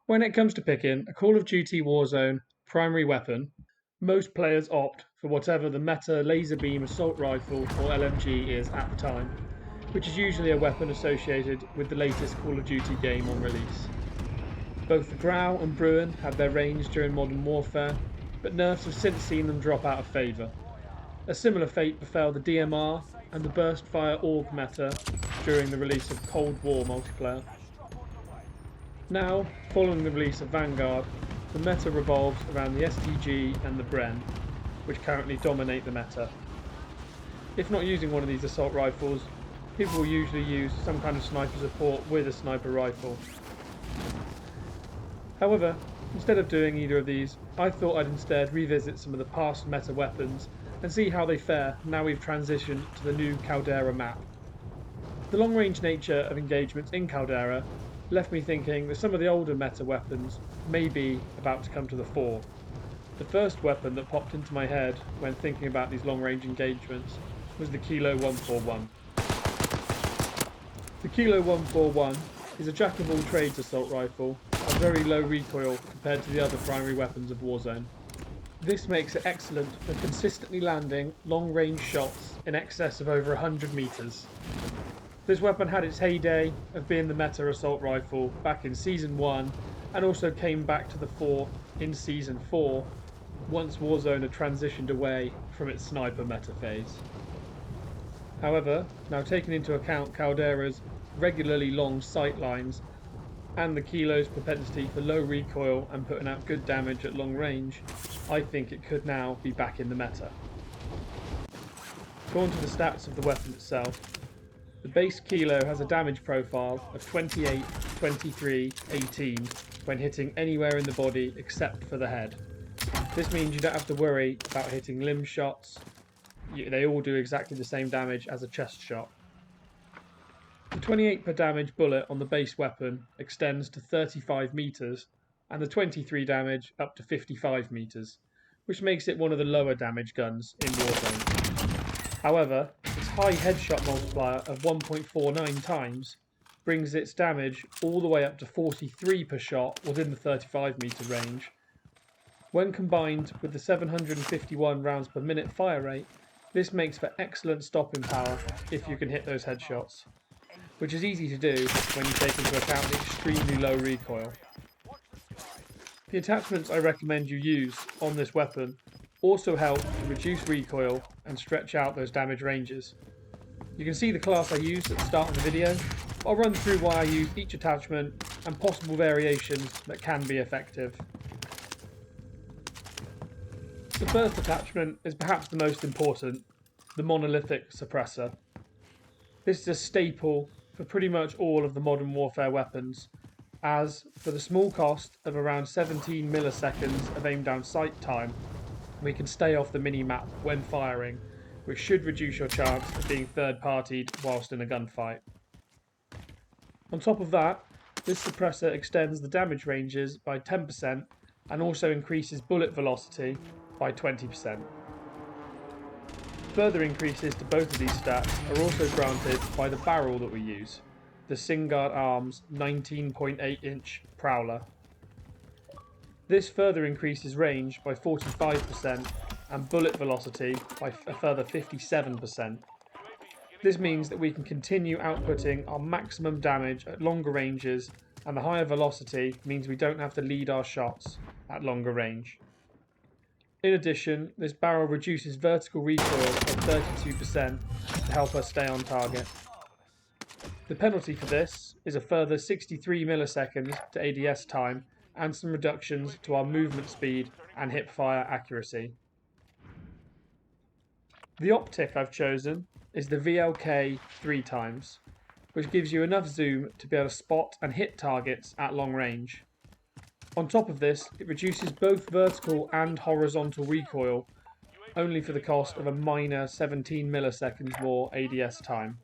When it comes to picking a Call of Duty Warzone primary weapon, most players opt for whatever the meta laser beam assault rifle or LMG is at the time, which is usually a weapon associated with the latest Call of Duty game on release. Both the Grau and Bruin had their range during Modern Warfare, but nerfs have since seen them drop out of favour. A similar fate befell the DMR and the burst fire AUG meta during the release of Cold War multiplayer. Now, following the release of Vanguard, the meta revolves around the STG and the Bren, which currently dominate the meta. If not using one of these assault rifles, people will usually use some kind of sniper support with a sniper rifle. However, instead of doing either of these, I thought I'd instead revisit some of the past meta weapons and see how they fare now we've transitioned to the new Caldera map. The long-range nature of engagements in Caldera left me thinking that some of the older meta weapons may be about to come to the fore. The first weapon that popped into my head when thinking about these long-range engagements was the Kilo 141. The Kilo 141 is a jack-of-all-trades assault rifle of very low recoil compared to the other primary weapons of Warzone. This makes it excellent for consistently landing long-range shots in excess of over 100 meters. This weapon had its heyday of being the meta assault rifle back in Season 1 and also came back to the fore in Season 4 once Warzone had transitioned away from its sniper meta phase. However, now taking into account Caldera's regularly long sight lines and the Kilo's propensity for low recoil and putting out good damage at long range, I think it could now be back in the meta. Going to the stats of the weapon itself, the base Kilo has a damage profile of 28, 23, 18 when hitting anywhere in the body except for the head. This means you don't have to worry about hitting limb shots. They all do exactly the same damage as a chest shot. The 28 per damage bullet on the base weapon extends to 35 meters and the 23 damage up to 55 meters, which makes it one of the lower damage guns in Warzone. However, its high headshot multiplier of 1.49 times brings its damage all the way up to 43 per shot within the 35 meter range. When combined with the 751 rounds per minute fire rate, this makes for excellent stopping power if you can hit those headshots, which is easy to do when you take into account the extremely low recoil. The attachments I recommend you use on this weapon also help to reduce recoil and stretch out those damage ranges. You can see the class I used at the start of the video. I'll run through why I use each attachment and possible variations that can be effective. The first attachment is perhaps the most important, the Monolithic Suppressor. This is a staple for pretty much all of the Modern Warfare weapons, as for the small cost of around 17 milliseconds of aim down sight time, we can stay off the mini-map when firing, which should reduce your chance of being third-partied whilst in a gunfight. On top of that, this suppressor extends the damage ranges by 10% and also increases bullet velocity by 20%. Further increases to both of these stats are also granted by the barrel that we use, the Singard Arms 19.8-inch Prowler. This further increases range by 45% and bullet velocity by a further 57%. This means that we can continue outputting our maximum damage at longer ranges, and the higher velocity means we don't have to lead our shots at longer range. In addition, this barrel reduces vertical recoil by 32% to help us stay on target. The penalty for this is a further 63 milliseconds to ADS time and some reductions to our movement speed and hip-fire accuracy. The Optic I've chosen is the VLK 3x, which gives you enough zoom to be able to spot and hit targets at long range. On top of this, it reduces both vertical and horizontal recoil, only for the cost of a minor 17 milliseconds more ADS time.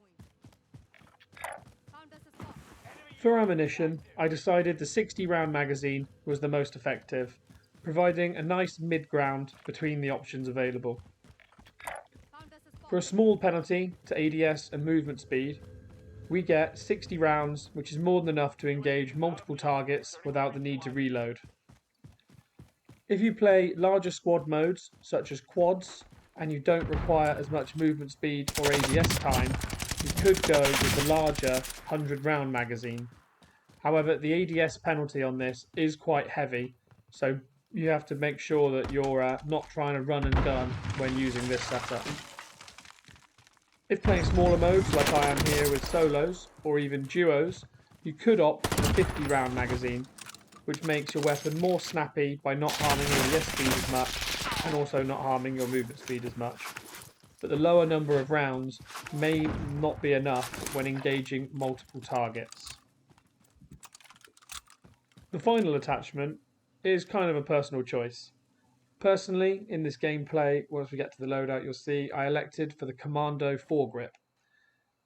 For ammunition, I decided the 60 round magazine was the most effective, providing a nice mid-ground between the options available. For a small penalty to ADS and movement speed, we get 60 rounds, which is more than enough to engage multiple targets without the need to reload. If you play larger squad modes, such as quads, and you don't require as much movement speed or ADS time, you could go with the larger 100 round magazine. However, the ADS penalty on this is quite heavy, so you have to make sure that you're not trying to run and gun when using this setup. If playing smaller modes like I am here with solos or even duos, you could opt for the 50 round magazine, which makes your weapon more snappy by not harming your ADS speed as much and also not harming your movement speed as much. But the lower number of rounds may not be enough when engaging multiple targets. The final attachment is kind of a personal choice. Personally, in this gameplay, once we get to the loadout, you'll see I elected for the Commando foregrip,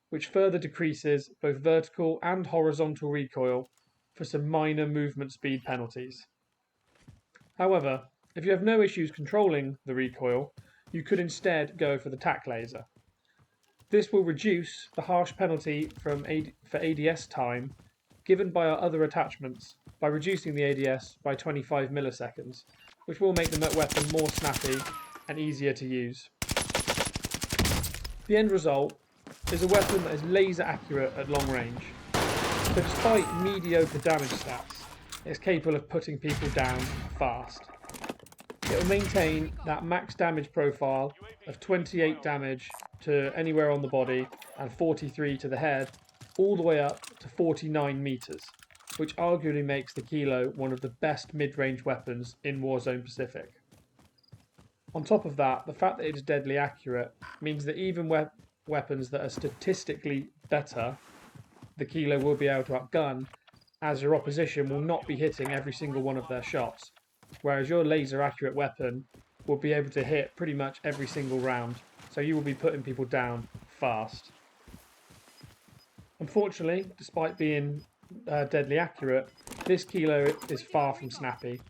which further decreases both vertical and horizontal recoil for some minor movement speed penalties. However, if you have no issues controlling the recoil, you could instead go for the tac laser. This will reduce the harsh penalty for ADS time given by our other attachments by reducing the ADS by 25 milliseconds, which will make the weapon more snappy and easier to use. The end result is a weapon that is laser accurate at long range. So despite mediocre damage stats, it's capable of putting people down fast. It will maintain that max damage profile of 28 damage to anywhere on the body and 43 to the head, all the way up to 49 meters, which arguably makes the Kilo one of the best mid-range weapons in Warzone Pacific. On top of that, the fact that it is deadly accurate means that even weapons that are statistically better, the Kilo will be able to outgun, as your opposition will not be hitting every single one of their shots, whereas your laser accurate weapon will be able to hit pretty much every single round, so you will be putting people down fast. Unfortunately, despite being deadly accurate, this Kilo is far from snappy.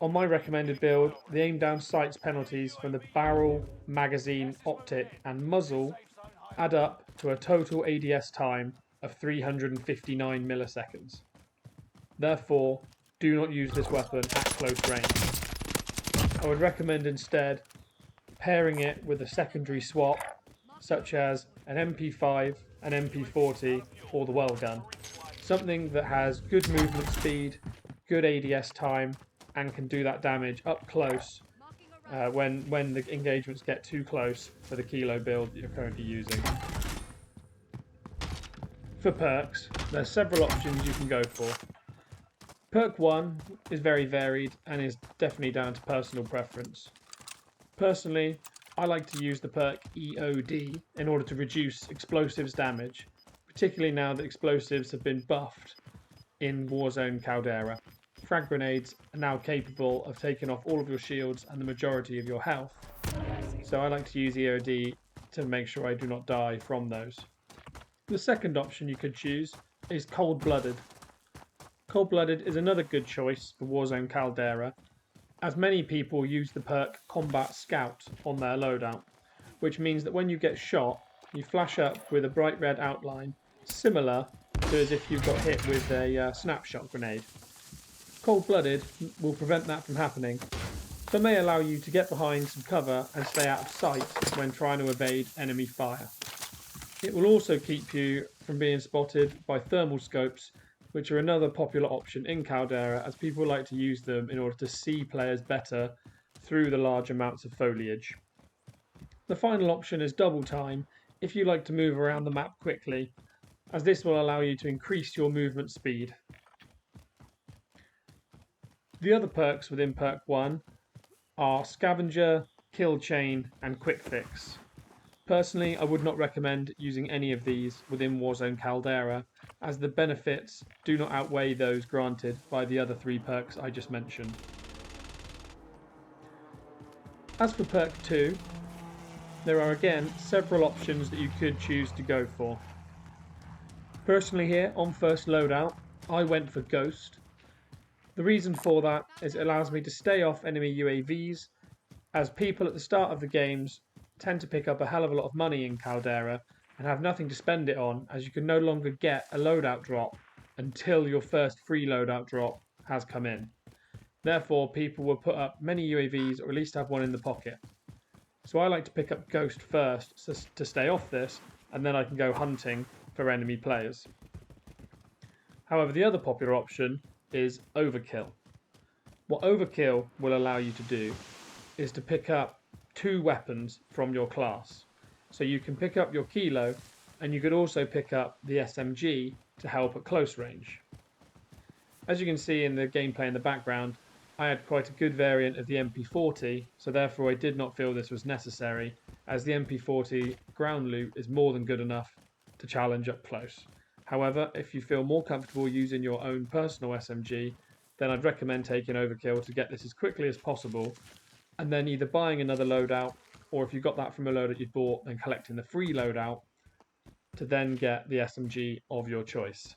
On my recommended build, the aim down sights penalties from the barrel, magazine, optic and muzzle add up to a total ADS time of 359 milliseconds. Therefore, do not use this weapon at close range. I would recommend instead pairing it with a secondary swap, such as an MP5, an MP40 or the well gun. Something that has good movement speed, good ADS time and can do that damage up close when the engagements get too close for the Kilo build that you're currently using. For perks, there's several options you can go for. Perk 1 is very varied and is definitely down to personal preference. Personally, I like to use the perk EOD in order to reduce explosives damage, particularly now that explosives have been buffed in Warzone Caldera. Frag grenades are now capable of taking off all of your shields and the majority of your health, so I like to use EOD to make sure I do not die from those. The second option you could choose is Cold-Blooded. Cold-Blooded is another good choice for Warzone Caldera, as many people use the perk Combat Scout on their loadout, which means that when you get shot, you flash up with a bright red outline, similar to as if you got hit with a snapshot grenade. Cold-Blooded will prevent that from happening, but may allow you to get behind some cover and stay out of sight when trying to evade enemy fire. It will also keep you from being spotted by thermal scopes, which are another popular option in Caldera, as people like to use them in order to see players better through the large amounts of foliage. The final option is Double Time if you like to move around the map quickly, as this will allow you to increase your movement speed. The other perks within Perk 1 are Scavenger, Kill Chain and Quick Fix. Personally, I would not recommend using any of these within Warzone Caldera, as the benefits do not outweigh those granted by the other three perks I just mentioned. As for Perk 2, there are again several options that you could choose to go for. Personally here, on first loadout, I went for Ghost. The reason for that is it allows me to stay off enemy UAVs, as people at the start of the games tend to pick up a hell of a lot of money in Caldera and have nothing to spend it on, as you can no longer get a loadout drop until your first free loadout drop has come in. Therefore, people will put up many UAVs or at least have one in the pocket. So I like to pick up Ghost first to stay off this, and then I can go hunting for enemy players. However, the other popular option is Overkill. What Overkill will allow you to do is to pick up 2 weapons from your class. So you can pick up your Kilo, and you could also pick up the SMG to help at close range. As you can see in the gameplay in the background, I had quite a good variant of the MP40, so therefore I did not feel this was necessary, as the MP40 ground loot is more than good enough to challenge up close. However, if you feel more comfortable using your own personal SMG, then I'd recommend taking Overkill to get this as quickly as possible, and then either buying another loadout, or if you got that from a loadout you'd bought, then collecting the free loadout to then get the SMG of your choice.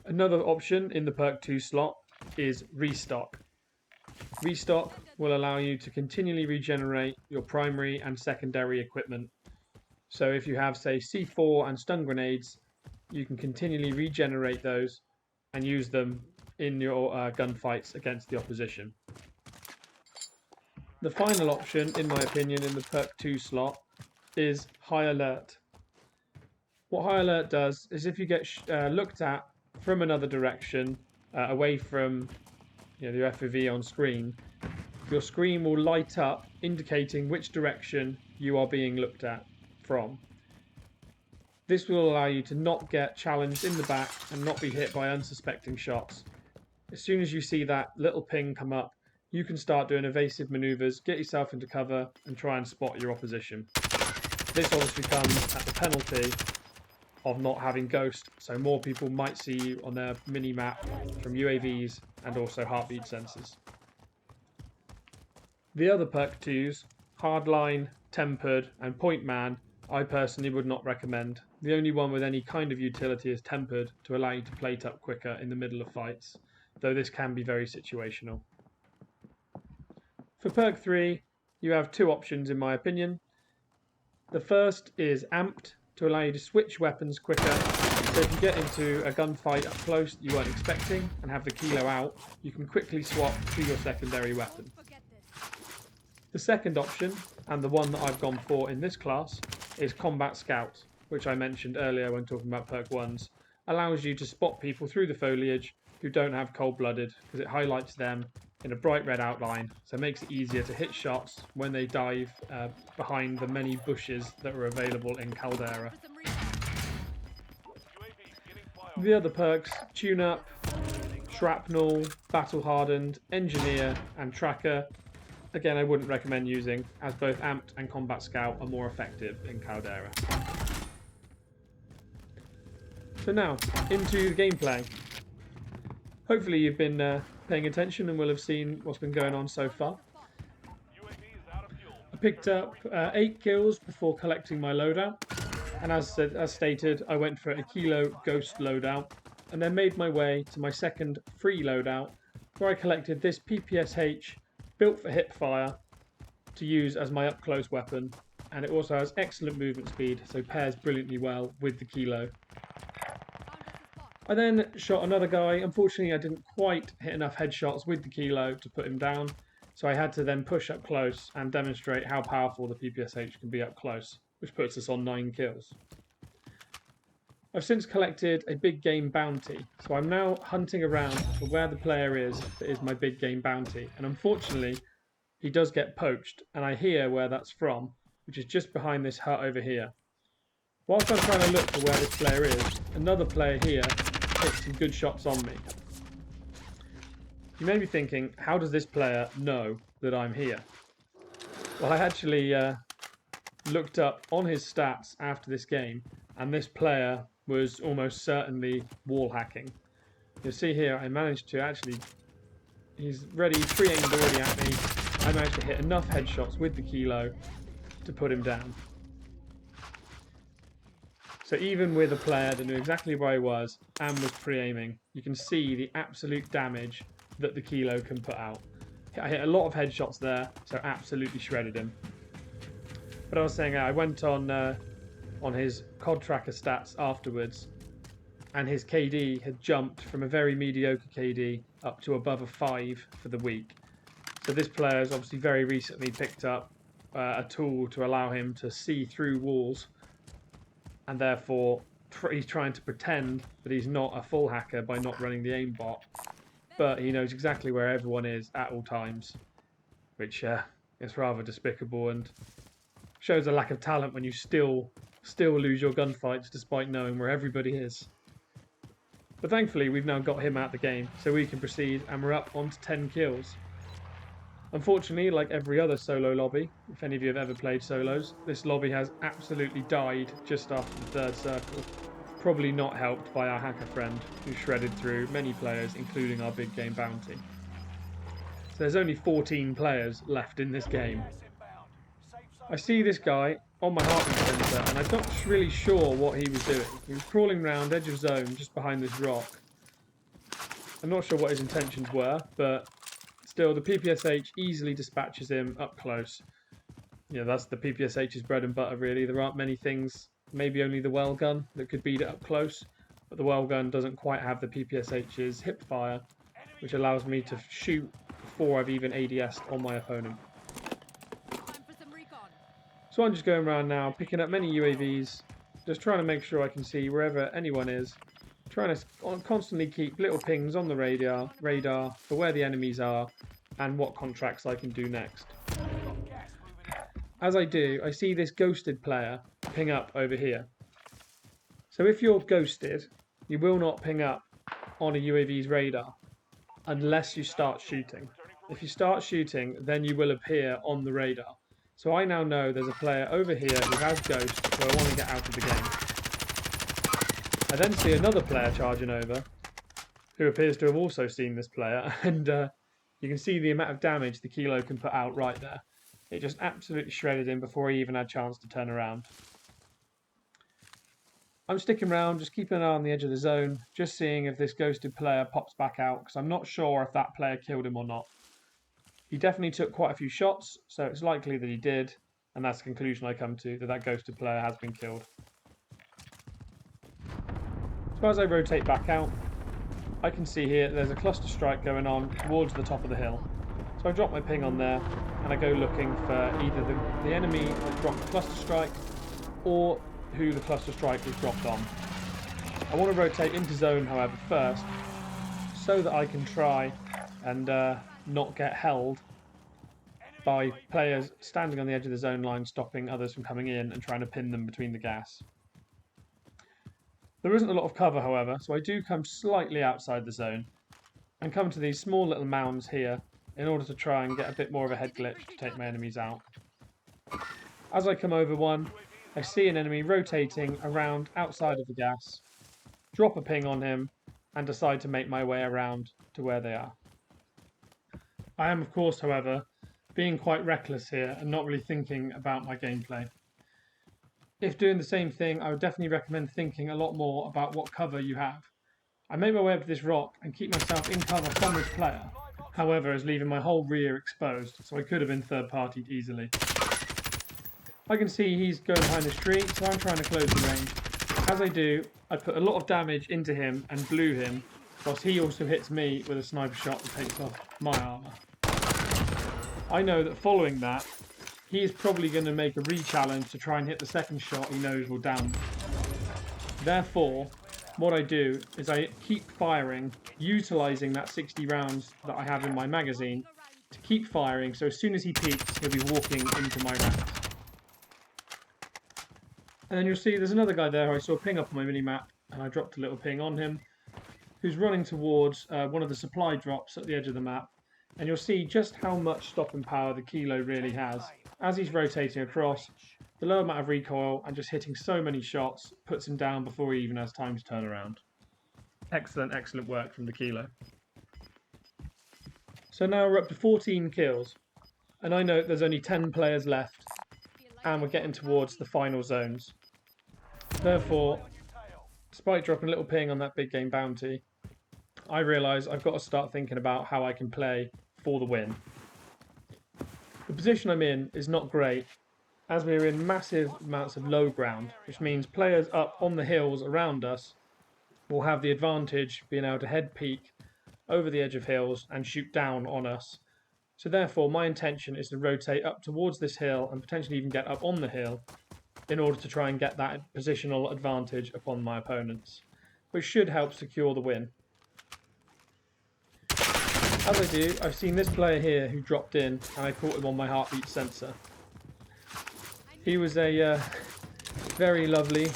Another option in the Perk 2 slot is Restock. Restock will allow you to continually regenerate your primary and secondary equipment. So if you have, say, C4 and stun grenades, you can continually regenerate those and use them in your gunfights against the opposition. The final option, in my opinion, in the Perk 2 slot is High Alert. What High Alert does is if you get looked at from another direction, away from the FOV on screen, your screen will light up indicating which direction you are being looked at from. This will allow you to not get challenged in the back and not be hit by unsuspecting shots. As soon as you see that little ping come up, you can start doing evasive maneuvers, get yourself into cover and try and spot your opposition. This obviously comes at the penalty of not having Ghost, so more people might see you on their mini-map from UAVs and also heartbeat sensors. The other Perk 2s, Hardline, Tempered and Point Man, I personally would not recommend. The only one with any kind of utility is Tempered to allow you to plate up quicker in the middle of fights, though this can be very situational. For Perk 3, you have 2 options in my opinion. The first is Amped, to allow you to switch weapons quicker. So if you get into a gunfight up close that you weren't expecting and have the Kilo out, you can quickly swap to your secondary weapon. The second option, and the one that I've gone for in this class, is Combat Scout, which I mentioned earlier when talking about Perk 1s. Allows you to spot people through the foliage who don't have cold-blooded, because it highlights them in a bright red outline, so it makes it easier to hit shots when they dive behind the many bushes that are available in Caldera. The other perks, Tune Up, Shrapnel, Battle Hardened, Engineer and Tracker, again I wouldn't recommend using, as both Amped and Combat Scout are more effective in Caldera. So now, into the gameplay. Hopefully you've been paying attention and will have seen what's been going on so far. I picked up 8 kills before collecting my loadout, and as stated, I went for a Kilo Ghost loadout, and then made my way to my second free loadout, where I collected this PPSH built for hipfire to use as my up-close weapon, and it also has excellent movement speed, so pairs brilliantly well with the Kilo. I then shot another guy. Unfortunately, I didn't quite hit enough headshots with the Kilo to put him down, so I had to then push up close and demonstrate how powerful the PPSH can be up close, which puts us on 9 kills. I've since collected a big game bounty, so I'm now hunting around for where the player is that is my big game bounty, and unfortunately, he does get poached, and I hear where that's from, which is just behind this hut over here. Whilst I'm trying to look for where this player is, another player here hit some good shots on me. You may be thinking, how does this player know that I'm here? Well, I actually looked up on his stats after this game, and this player was almost certainly wall hacking. You'll see here I managed to actually, he's ready, pre-aimed already at me. I managed to hit enough headshots with the Kilo to put him down. So even with a player that knew exactly where I was and was pre-aiming, you can see the absolute damage that the Kilo can put out. I hit a lot of headshots there, so absolutely shredded him. But I was saying, I went on his COD tracker stats afterwards, and his KD had jumped from a very mediocre KD up to above a 5 for the week. So this player has obviously very recently picked up a tool to allow him to see through walls, and therefore he's trying to pretend that he's not a full hacker by not running the aimbot, but he knows exactly where everyone is at all times, which is rather despicable and shows a lack of talent when you still lose your gunfights despite knowing where everybody is. But thankfully we've now got him out of the game, so we can proceed, and we're up onto 10 kills. Unfortunately, like every other solo lobby, if any of you have ever played solos, this lobby has absolutely died just after the third circle. Probably not helped by our hacker friend, who shredded through many players, including our big game bounty. So there's only 14 players left in this game. I see this guy on my heartbeat sensor, and I'm not really sure what he was doing. He was crawling around edge of zone just behind this rock. I'm not sure what his intentions were, but still, the PPSH easily dispatches him up close. You know, that's the PPSH's bread and butter, really. There aren't many things, maybe only the well gun, that could beat it up close. But the well gun doesn't quite have the PPSH's hip fire, which allows me to shoot before I've even ADS'd on my opponent. So I'm just going around now, picking up many UAVs, just trying to make sure I can see wherever anyone is. Trying to constantly keep little pings on the radar for where the enemies are and what contracts I can do next. As I do, I see this ghosted player ping up over here. So if you're ghosted, you will not ping up on a UAV's radar unless you start shooting. If you start shooting, then you will appear on the radar. So I now know there's a player over here who has ghost, so I want to get out of the game. I then see another player charging over, who appears to have also seen this player, and you can see the amount of damage the Kilo can put out right there. It just absolutely shredded him before he even had a chance to turn around. I'm sticking around, just keeping an eye on the edge of the zone, just seeing if this ghosted player pops back out, because I'm not sure if that player killed him or not. He definitely took quite a few shots, so it's likely that he did, and that's the conclusion I come to, that ghosted player has been killed. So as I rotate back out, I can see here there's a cluster strike going on towards the top of the hill. So I drop my ping on there, and I go looking for either the enemy that dropped the cluster strike, or who the cluster strike was dropped on. I want to rotate into zone, however, first, so that I can try and not get held by players standing on the edge of the zone line, stopping others from coming in and trying to pin them between the gas. There isn't a lot of cover, however, so I do come slightly outside the zone and come to these small little mounds here in order to try and get a bit more of a head glitch to take my enemies out. As I come over one, I see an enemy rotating around outside of the gas, drop a ping on him, and decide to make my way around to where they are. I am, of course, however, being quite reckless here and not really thinking about my gameplay. If doing the same thing, I would definitely recommend thinking a lot more about what cover you have. I make my way up to this rock and keep myself in cover from this player, however, as leaving my whole rear exposed, so I could have been third-partied easily. I can see he's going behind this tree, so I'm trying to close the range. As I do, I put a lot of damage into him and blew him, whilst he also hits me with a sniper shot that takes off my armour. I know that following that, he is probably going to make a re-challenge to try and hit the second shot he knows will down me. Therefore, what I do is I keep firing, utilising that 60 rounds that I have in my magazine to keep firing, so as soon as he peeks, he'll be walking into my ranks. And then you'll see there's another guy there who I saw ping up on my mini-map, and I dropped a little ping on him, who's running towards one of the supply drops at the edge of the map. And you'll see just how much stopping power the Kilo really has. As he's rotating across, the low amount of recoil and just hitting so many shots puts him down before he even has time to turn around. Excellent, excellent work from the Kilo. So now we're up to 14 kills, and I know there's only 10 players left, and we're getting towards the final zones. Therefore, despite dropping a little ping on that big game bounty, I realise I've got to start thinking about how I can play for the win. The position I'm in is not great, as we're in massive amounts of low ground, which means players up on the hills around us will have the advantage being able to head peek over the edge of hills and shoot down on us. So therefore my intention is to rotate up towards this hill and potentially even get up on the hill in order to try and get that positional advantage upon my opponents, which should help secure the win. As I do, I've seen this player here who dropped in and I caught him on my heartbeat sensor. He was a very lovely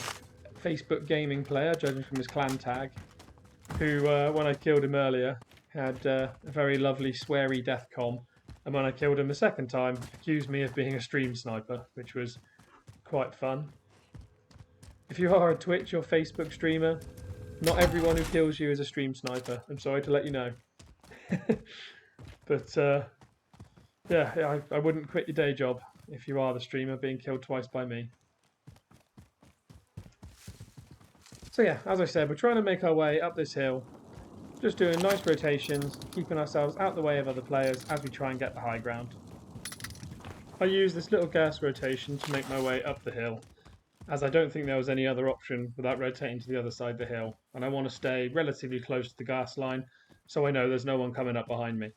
Facebook gaming player, judging from his clan tag, who, when I killed him earlier, had a very lovely sweary death comm, and when I killed him the second time, accused me of being a stream sniper, which was quite fun. If you are a Twitch or Facebook streamer, not everyone who kills you is a stream sniper. I'm sorry to let you know. But yeah, I wouldn't quit your day job if you are the streamer being killed twice by me. So yeah, as I said, we're trying to make our way up this hill, just doing nice rotations, keeping ourselves out the way of other players as we try and get the high ground. I use this little gas rotation to make my way up the hill, as I don't think there was any other option without rotating to the other side of the hill, and I want to stay relatively close to the gas line so I know there's no one coming up behind me.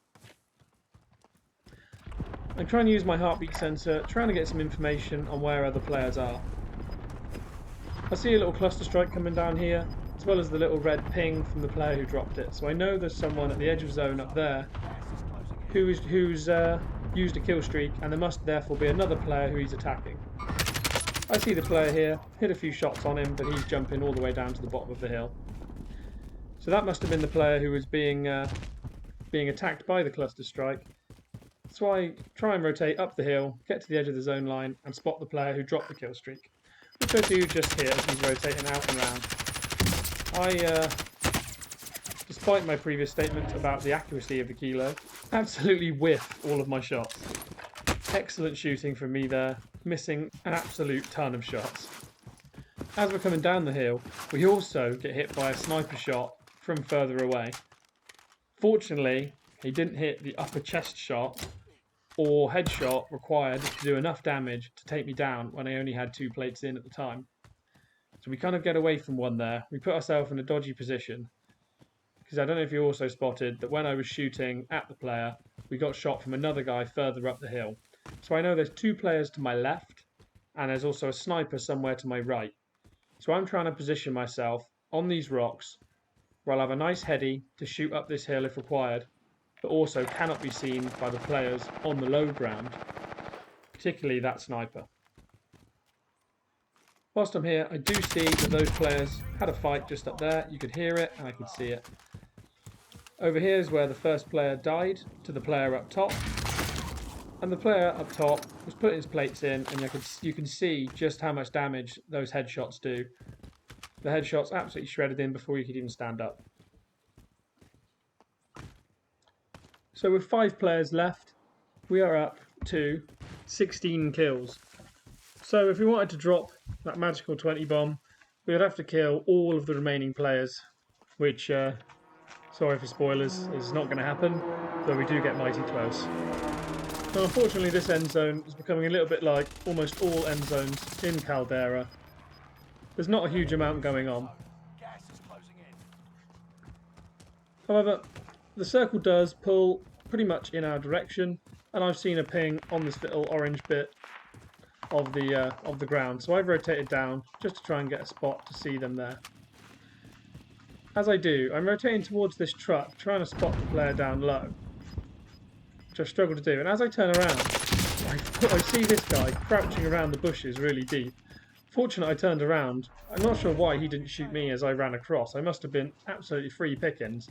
I'm trying to use my heartbeat sensor, trying to get some information on where other players are. I see a little cluster strike coming down here, as well as the little red ping from the player who dropped it, so I know there's someone at the edge of zone up there who's used a kill streak, and there must therefore be another player who he's attacking. I see the player here, hit a few shots on him, but he's jumping all the way down to the bottom of the hill. So that must have been the player who was being attacked by the cluster strike. So I try and rotate up the hill, get to the edge of the zone line, and spot the player who dropped the kill streak, which I do just here as he's rotating out and round. Despite my previous statement about the accuracy of the kilo, absolutely whiff all of my shots. Excellent shooting from me there, missing an absolute ton of shots. As we're coming down the hill, we also get hit by a sniper shot from further away. Fortunately, he didn't hit the upper chest shot or headshot required to do enough damage to take me down when I only had 2 plates in at the time. So we kind of get away from one there. We put ourselves in a dodgy position. Because I don't know if you also spotted that when I was shooting at the player, we got shot from another guy further up the hill. So I know there's 2 players to my left, and there's also a sniper somewhere to my right. So I'm trying to position myself on these rocks, where I'll have a nice heady to shoot up this hill if required, but also cannot be seen by the players on the low ground, particularly that sniper. Whilst I'm here, I do see that those players had a fight just up there. You could hear it and I could see it. Over here is where the first player died to the player up top. And the player up top was putting his plates in, and you can see just how much damage those headshots do. The headshots absolutely shredded in before you could even stand up. So with 5 players left, we are up to 16 kills. So if we wanted to drop that magical 20 bomb, we would have to kill all of the remaining players, which, sorry for spoilers, is not going to happen, though we do get mighty close. Now, unfortunately, this end zone is becoming a little bit like almost all end zones in Caldera. There's not a huge amount going on. However, the circle does pull pretty much in our direction, and I've seen a ping on this little orange bit of the ground, so I've rotated down just to try and get a spot to see them there. As I do, I'm rotating towards this truck, trying to spot the player down low, which I struggle to do, and as I turn around, I see this guy crouching around the bushes really deep. Fortunately, I turned around. I'm not sure why he didn't shoot me as I ran across. I must have been absolutely free pickings.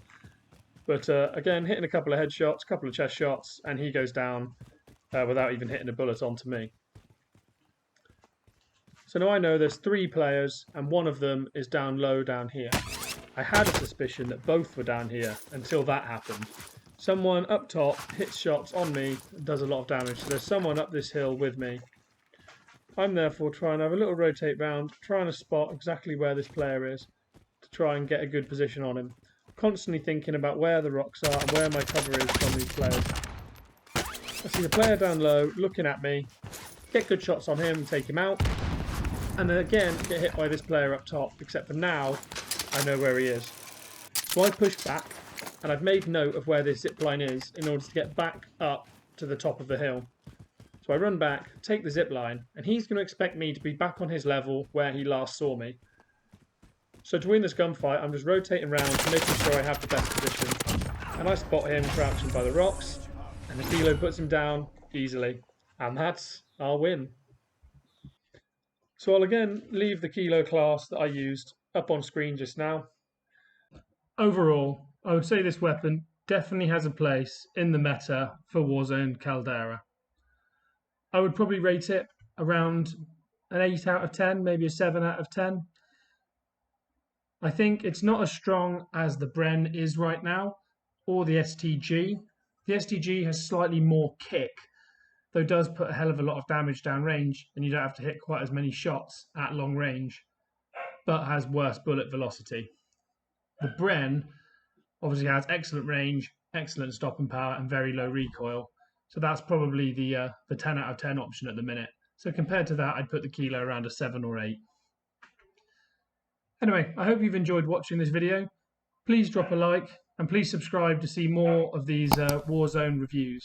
But again, hitting a couple of headshots, a couple of chest shots, and he goes down without even hitting a bullet onto me. So now I know there's 3 players, and one of them is down low down here. I had a suspicion that both were down here until that happened. Someone up top hits shots on me and does a lot of damage, so there's someone up this hill with me. I'm therefore trying to have a little rotate round, trying to spot exactly where this player is, to try and get a good position on him. Constantly thinking about where the rocks are and where my cover is from these players. I see the player down low looking at me, get good shots on him and take him out, and then again get hit by this player up top, except for now I know where he is. So I push back, and I've made note of where this zip line is in order to get back up to the top of the hill. So I run back, take the zip line, and he's going to expect me to be back on his level where he last saw me. So to win this gunfight, I'm just rotating around, making sure I have the best position. And I spot him crouching by the rocks, and the kilo puts him down easily. And that's our win. So I'll again leave the kilo class that I used up on screen just now. Overall, I would say this weapon definitely has a place in the meta for Warzone Caldera. I would probably rate it around an 8 out of 10, maybe a 7 out of 10. I think it's not as strong as the Bren is right now, or the STG. The STG has slightly more kick, though does put a hell of a lot of damage downrange, and you don't have to hit quite as many shots at long range, but has worse bullet velocity. The Bren obviously has excellent range, excellent stopping power, and very low recoil, so that's probably the 10 out of 10 option at the minute. So compared to that, I'd put the kilo around a 7 or 8. Anyway, I hope you've enjoyed watching this video. Please drop a like and please subscribe to see more of these Warzone reviews.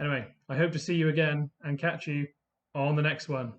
Anyway, I hope to see you again and catch you on the next one.